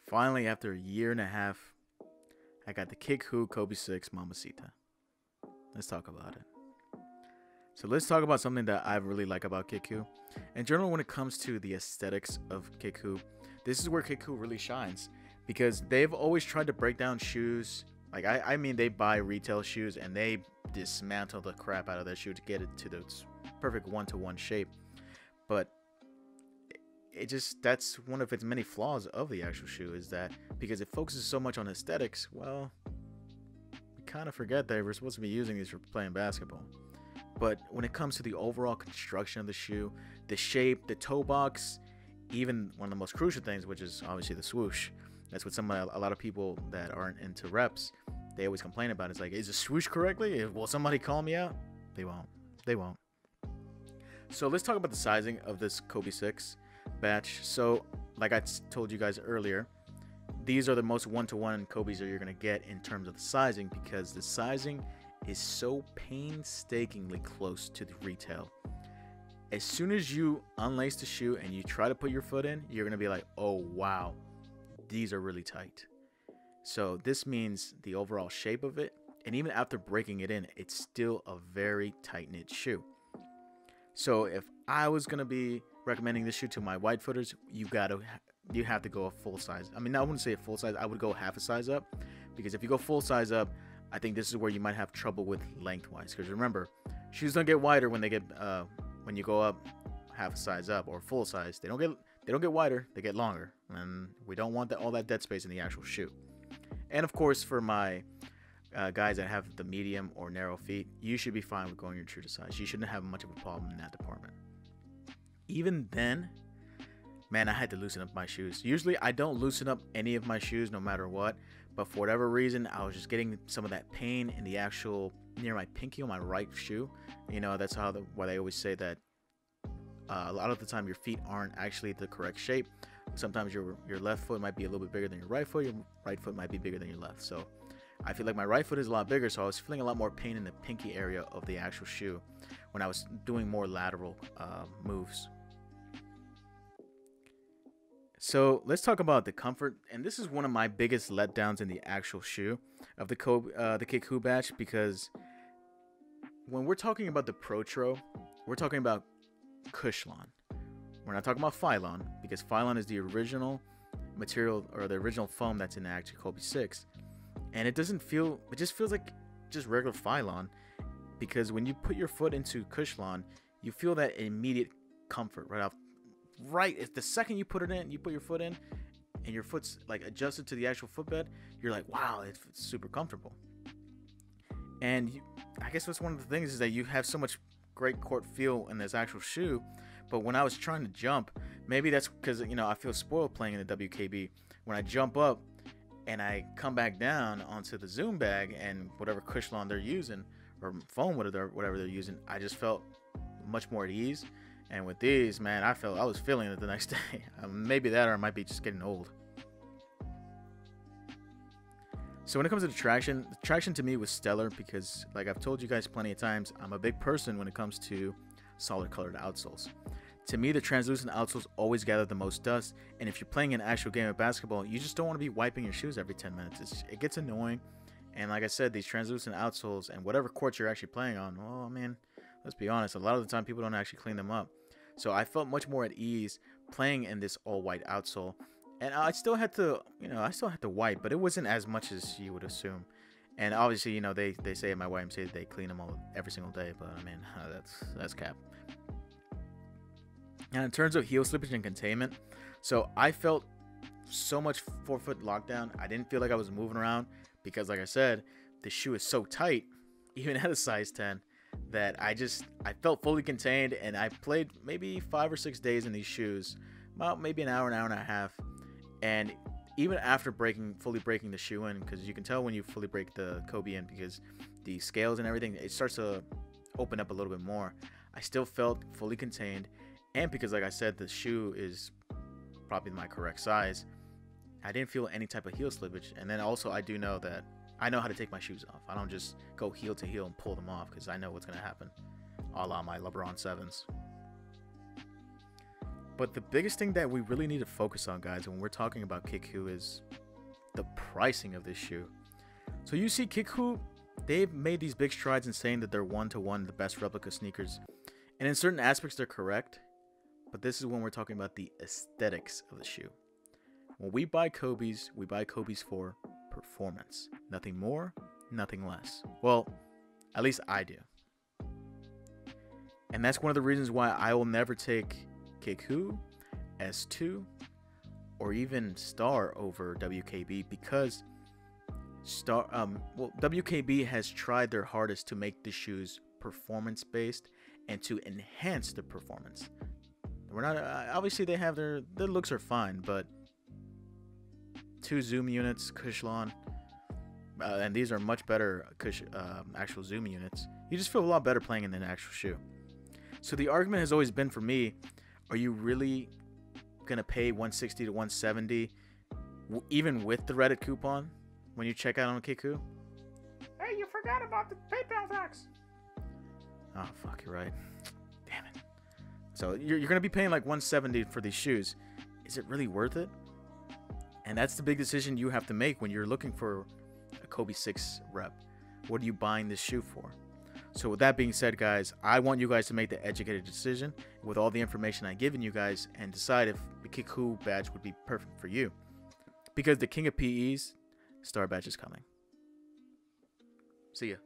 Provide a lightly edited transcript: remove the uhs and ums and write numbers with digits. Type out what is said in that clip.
Finally, after a year and a half, I got the KickWho Kobe 6 Mamacita. Let's talk about it. So let's talk about something that I really like about KickWho. In general, when it comes to the aesthetics of KickWho, this is where KickWho really shines because they've always tried to break down shoes. Like I mean, they buy retail shoes and they dismantle the crap out of their shoe to get it to the perfect one-to-one shape. But it just, that's one of its many flaws of the actual shoe, is that because it focuses so much on aesthetics, well, we kind of forget that we're supposed to be using these for playing basketball. But when it comes to the overall construction of the shoe, the shape, the toe box, even one of the most crucial things, which is obviously the swoosh. That's what a lot of people that aren't into reps, they always complain about. It's like, is it swoosh correctly? Will somebody call me out? They won't. They won't. So let's talk about the sizing of this Kobe 6 batch. So like I told you guys earlier, these are the most one-to-one Kobe's that you're going to get in terms of the sizing, because the sizing is so painstakingly close to the retail. As soon as you unlace the shoe and you try to put your foot in, you're going to be like, oh wow, these are really tight. So this means the overall shape of it, and even after breaking it in, it's still a very tight-knit shoe. So if I was going to be recommending this shoe to my wide footers, you have to go a full size. I mean, I wouldn't say a full size, I would go half a size up, because if you go full size up, I think this is where you might have trouble with lengthwise. Because remember, shoes don't get wider when they get when you go up half a size up or full size. They don't get wider, they get longer, and we don't want all that dead space in the actual shoe. And of course, for my guys that have the medium or narrow feet, you should be fine with going your true to size. You shouldn't have much of a problem in that department. Even then, man, I had to loosen up my shoes. Usually I don't loosen up any of my shoes no matter what, but for whatever reason, I was just getting some of that pain in the actual near my pinky on my right shoe. You know, that's why they always say that a lot of the time your feet aren't actually the correct shape. Sometimes your left foot might be a little bit bigger than your right foot. Your right foot might be bigger than your left. So I feel like my right foot is a lot bigger, so I was feeling a lot more pain in the pinky area of the actual shoe when I was doing more lateral moves. So let's talk about the comfort, and this is one of my biggest letdowns in the actual shoe of the KickWho batch, because when we're talking about the Protro, we're talking about Cushlon. We're not talking about Phylon, because Phylon is the original material or the original foam that's in the actual Kobe 6, and it just feels like just regular Phylon, because when you put your foot into Cushlon, you feel that immediate comfort right the second you put your foot in and your foot's like adjusted to the actual footbed, you're like, wow, it's super comfortable. And I guess that's one of the things, is that you have so much great court feel in this actual shoe. But when I was trying to jump, maybe that's because, you know, I feel spoiled playing in the WKB. When I jump up and I come back down onto the Zoom bag and whatever Cushlon they're using, or foam, whatever they're using, I just felt much more at ease. And with these, man, I was feeling it the next day. Maybe that, or I might be just getting old. So when it comes to the traction to me was stellar, because like I've told you guys plenty of times, I'm a big person when it comes to solid colored outsoles. To me, the translucent outsoles always gather the most dust, and if you're playing an actual game of basketball, you just don't want to be wiping your shoes every 10 minutes. It gets annoying. And like I said, these translucent outsoles and whatever court you're actually playing on, well, I mean, let's be honest, a lot of the time people don't actually clean them up. So I felt much more at ease playing in this all white outsole. And I still had to, wipe, but it wasn't as much as you would assume. And obviously, you know, they say at my YMCA they clean them all every single day, but I mean, that's cap. And in terms of heel slippage and containment, so I felt so much forefoot lockdown. I didn't feel like I was moving around, because like I said, the shoe is so tight, even at a size 10, that I felt fully contained. And I played maybe 5 or 6 days in these shoes, about maybe an hour and a half. And even after fully breaking the shoe in, because you can tell when you fully break the Kobe in, because the scales and everything, it starts to open up a little bit more, I still felt fully contained. And because like I said, the shoe is probably my correct size, I didn't feel any type of heel slippage. And then also, I do know that I know how to take my shoes off. I don't just go heel to heel and pull them off, because I know what's going to happen, a la my LeBron 7s. But the biggest thing that we really need to focus on, guys, when we're talking about KickWho is the pricing of this shoe. So you see KickWho, they've made these big strides in saying that they're one-to-one the best replica sneakers. And in certain aspects, they're correct. But this is when we're talking about the aesthetics of the shoe. When we buy Kobe's, we buy Kobe's for performance. Nothing more, nothing less. Well, at least I do. And that's one of the reasons why I will never take KickWho, S2, or even Star over WKB, because WKB has tried their hardest to make the shoes performance based and to enhance the performance. We're not obviously they have their looks are fine, but 2 zoom units, Cushlon, and these are much better actual zoom units. You just feel a lot better playing in an actual shoe. So the argument has always been for me, are you really gonna pay 160 to 170 even with the Reddit coupon when you check out on KickWho? Hey, you forgot about the PayPal tax. Oh fuck, you're right. Damn it. So you're gonna be paying like 170 for these shoes. Is it really worth it? And that's the big decision you have to make when you're looking for a Kobe 6 rep. What are you buying this shoe for? So with that being said, guys, I want you guys to make the educated decision with all the information I've given you guys and decide if the KickWho badge would be perfect for you. Because the King of PE's Star badge is coming. See ya.